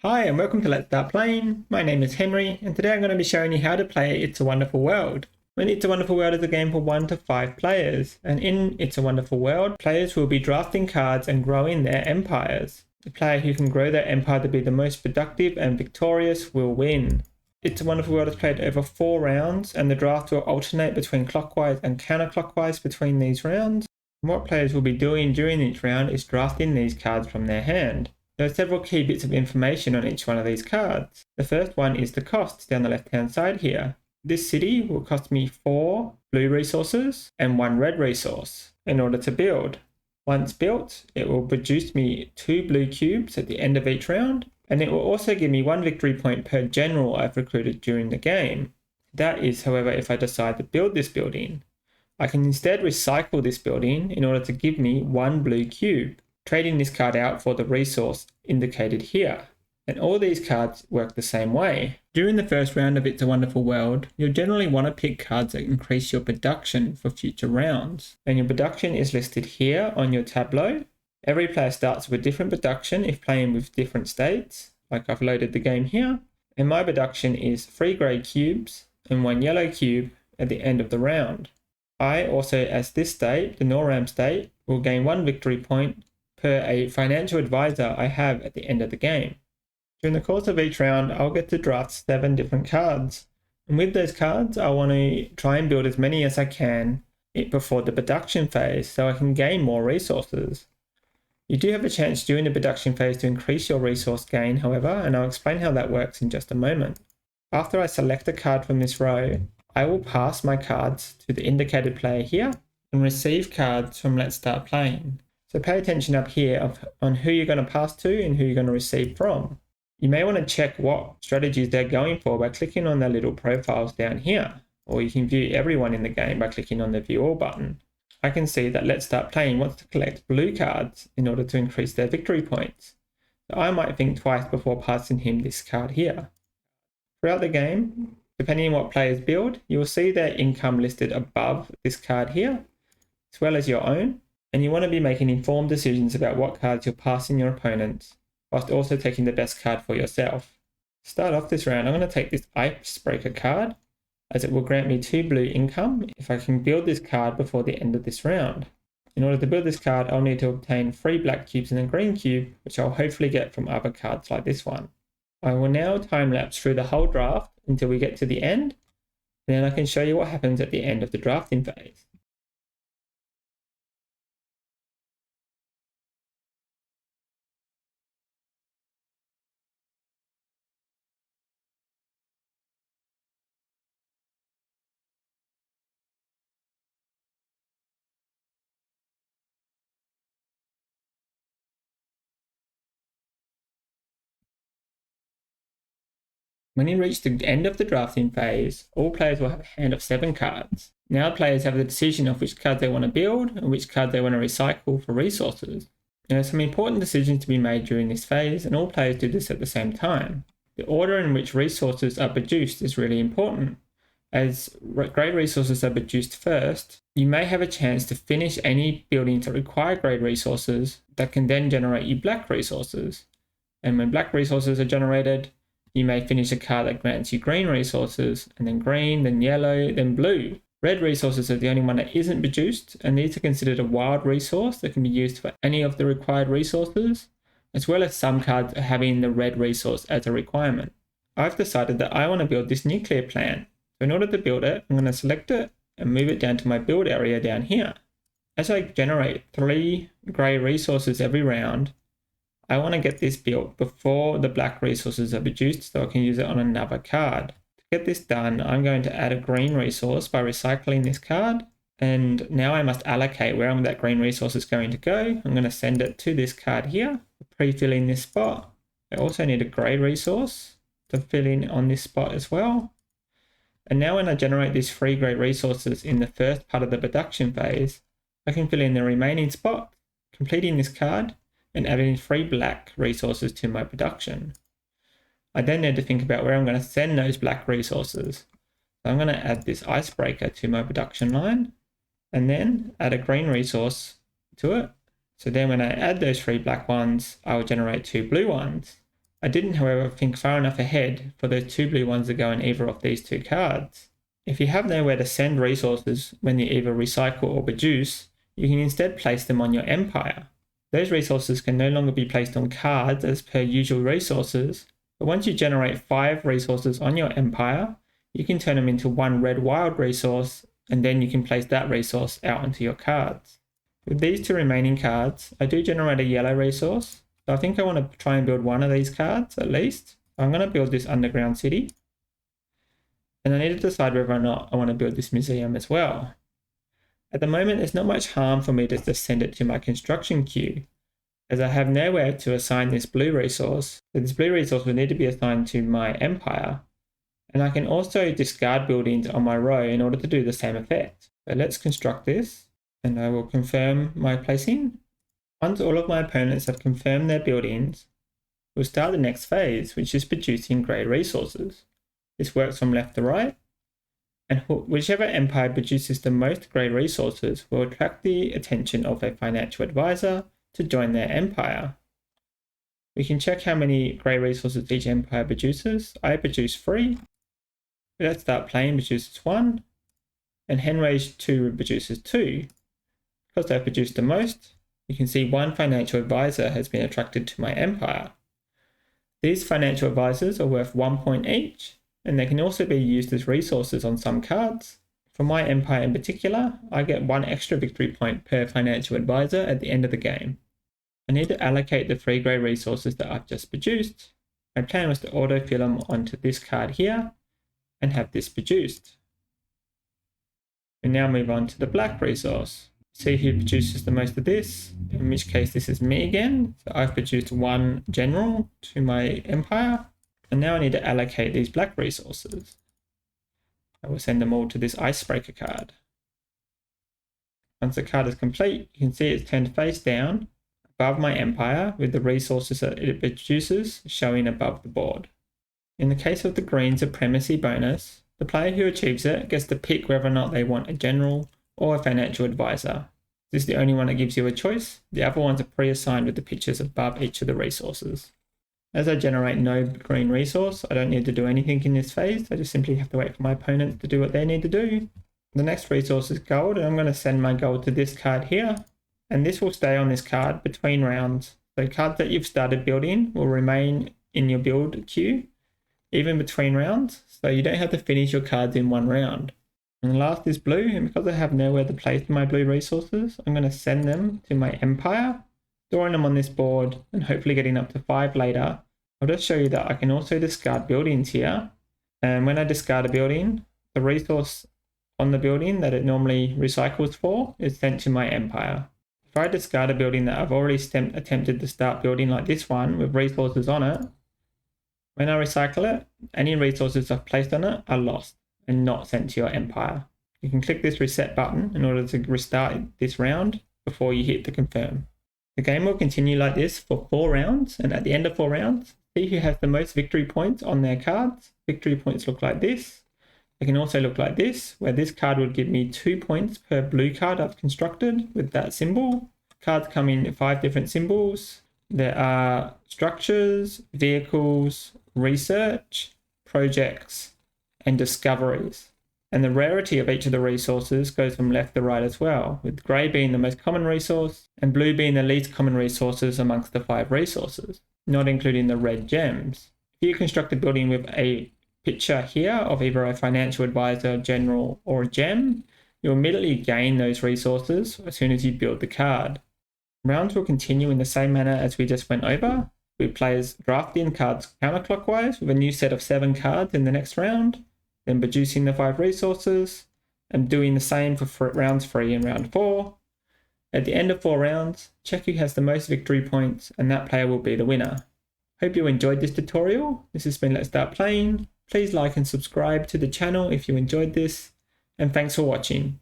Hi and welcome to Let's Start Playing. My name is Henry and today I'm going to be showing you how to play It's a Wonderful World. It's a Wonderful World is a game for 1 to 5 players, and in It's a Wonderful World, players will be drafting cards and growing their empires. The player who can grow their empire to be the most productive and victorious will win. It's a Wonderful World is played over 4 rounds, and the draft will alternate between clockwise and counterclockwise between these rounds. And what players will be doing during each round is drafting these cards from their hand. There are several key bits of information on each one of these cards. The first one is the cost down the left hand side here. This city will cost me 4 blue resources and 1 red resource in order to build. Once built, it will produce me 2 blue cubes at the end of each round, and it will also give me 1 victory point per general I've recruited during the game. That is, however, if I decide to build this building. I can instead recycle this building in order to give me 1 blue cube, trading this card out for the resource indicated here. And all these cards work the same way. During the first round of It's a Wonderful World, you'll generally want to pick cards that increase your production for future rounds. And your production is listed here on your tableau. Every player starts with different production if playing with different states, like I've loaded the game here. And my production is 3 grey cubes and 1 yellow cube at the end of the round. I also, as this state, the Noram state, will gain 1 victory point per a financial advisor I have at the end of the game. During the course of each round, I'll get to draft 7 different cards. And with those cards, I want to try and build as many as I can before the production phase so I can gain more resources. You do have a chance during the production phase to increase your resource gain, however, and I'll explain how that works in just a moment. After I select a card from this row, I will pass my cards to the indicated player here and receive cards from Let's Start Playing. So pay attention up here on who you're going to pass to and who you're going to receive from. You may want to check what strategies they're going for by clicking on their little profiles down here, or you can view everyone in the game by clicking on the View All button. I can see that Let's Start Playing wants to collect blue cards in order to increase their victory points. So I might think twice before passing him this card here. Throughout the game, depending on what players build, you will see their income listed above this card here, as well as your own. And you want to be making informed decisions about what cards you're passing your opponents, whilst also taking the best card for yourself. To start off this round, I'm going to take this Icebreaker card, as it will grant me 2 blue income if I can build this card before the end of this round. In order to build this card, I'll need to obtain 3 black cubes and a green cube, which I'll hopefully get from other cards like this one. I will now time-lapse through the whole draft until we get to the end, and then I can show you what happens at the end of the drafting phase. When you reach the end of the drafting phase, all players will have a hand of 7 cards. Now players have the decision of which cards they want to build and which cards they want to recycle for resources. There are some important decisions to be made during this phase, and all players do this at the same time. The order in which resources are produced is really important. As grey resources are produced first, you may have a chance to finish any buildings that require grey resources that can then generate you black resources. And when black resources are generated, you may finish a card that grants you green resources, and then green, then yellow, then blue. Red resources are the only one that isn't produced, and these are considered a wild resource that can be used for any of the required resources, as well as some cards having the red resource as a requirement. I've decided that I want to build this nuclear plant. So in order to build it, I'm going to select it and move it down to my build area down here. As I generate 3 grey resources every round, I want to get this built before the black resources are produced so I can use it on another card. To get this done, I'm going to add a green resource by recycling this card. And now I must allocate where that green resource is going to go. I'm going to send it to this card here, pre-filling this spot. I also need a grey resource to fill in on this spot as well. And now when I generate these 3 grey resources in the first part of the production phase, I can fill in the remaining spot, completing this card, and adding 3 black resources to my production. I then need to think about where I'm going to send those black resources. So I'm going to add this Icebreaker to my production line, and then add a green resource to it. So then when I add those 3 black ones, I will generate 2 blue ones. I didn't, however, think far enough ahead for those 2 blue ones to go in either of these 2 cards. If you have nowhere to send resources when you either recycle or produce, you can instead place them on your empire. Those resources can no longer be placed on cards as per usual resources, but once you generate 5 resources on your empire, you can turn them into 1 red wild resource, and then you can place that resource out onto your cards. With these 2 remaining cards, I do generate a yellow resource, so I think I want to try and build one of these cards at least. I'm going to build this underground city, and I need to decide whether or not I want to build this museum as well. At the moment, there's not much harm for me to just send it to my construction queue, as I have nowhere to assign this blue resource, so this blue resource will need to be assigned to my empire, and I can also discard buildings on my row in order to do the same effect. So let's construct this, and I will confirm my placing. Once all of my opponents have confirmed their buildings, we'll start the next phase, which is producing grey resources. This works from left to right, and whichever empire produces the most grey resources will attract the attention of a financial advisor to join their empire. We can check how many grey resources each empire produces. I produce 3. Let's start playing produces 1, and Henry's 2 produces 2. Because they've produced the most, you can see 1 financial advisor has been attracted to my empire. These financial advisors are worth 1 point each, and they can also be used as resources on some cards. For my empire in particular, I get 1 extra victory point per financial advisor at the end of the game. I need to allocate the 3 grey resources that I've just produced. My plan was to autofill them onto this card here and have this produced. We now move on to the black resource. See who produces the most of this, in which case this is me again. So I've produced 1 general to my empire, and now I need to allocate these black resources. I will send them all to this icebreaker card. Once the card is complete, you can see it's turned face down above my empire with the resources that it produces showing above the board. In the case of the green supremacy bonus, the player who achieves it gets to pick whether or not they want a general or a financial advisor. This is the only one that gives you a choice. The other ones are pre-assigned with the pictures above each of the resources. As I generate no green resource, I don't need to do anything in this phase. I just simply have to wait for my opponents to do what they need to do. The next resource is gold, and I'm going to send my gold to this card here. And this will stay on this card between rounds. So cards that you've started building will remain in your build queue, even between rounds. So you don't have to finish your cards in 1 round. And the last is blue, and because I have nowhere to place my blue resources, I'm going to send them to my empire, storing them on this board, and hopefully getting up to 5 later. I'll just show you that I can also discard buildings here. And when I discard a building, the resource on the building that it normally recycles for is sent to my empire. If I discard a building that I've already attempted to start building, like this one with resources on it, when I recycle it, any resources I've placed on it are lost and not sent to your empire. You can click this reset button in order to restart this round before you hit the confirm. The game will continue like this for 4 rounds, and at the end of 4 rounds, see who has the most victory points on their cards. Victory points look like this. They can also look like this, where this card would give me 2 points per blue card I've constructed with that symbol. Cards come in 5 different symbols. There are structures, vehicles, research, projects, and discoveries. And the rarity of each of the resources goes from left to right as well, with grey being the most common resource and blue being the least common resources amongst the 5 resources, not including the red gems. If you construct a building with a picture here of either a financial advisor, general, or a gem, you'll immediately gain those resources as soon as you build the card. Rounds will continue in the same manner as we just went over, with players drafting cards counterclockwise with a new set of 7 cards in the next round, then producing the 5 resources, and doing the same for rounds 3 and round 4. At the end of 4 rounds, check who has the most victory points, and that player will be the winner. Hope you enjoyed this tutorial. This has been Let's Start Playing. Please like and subscribe to the channel if you enjoyed this, and thanks for watching.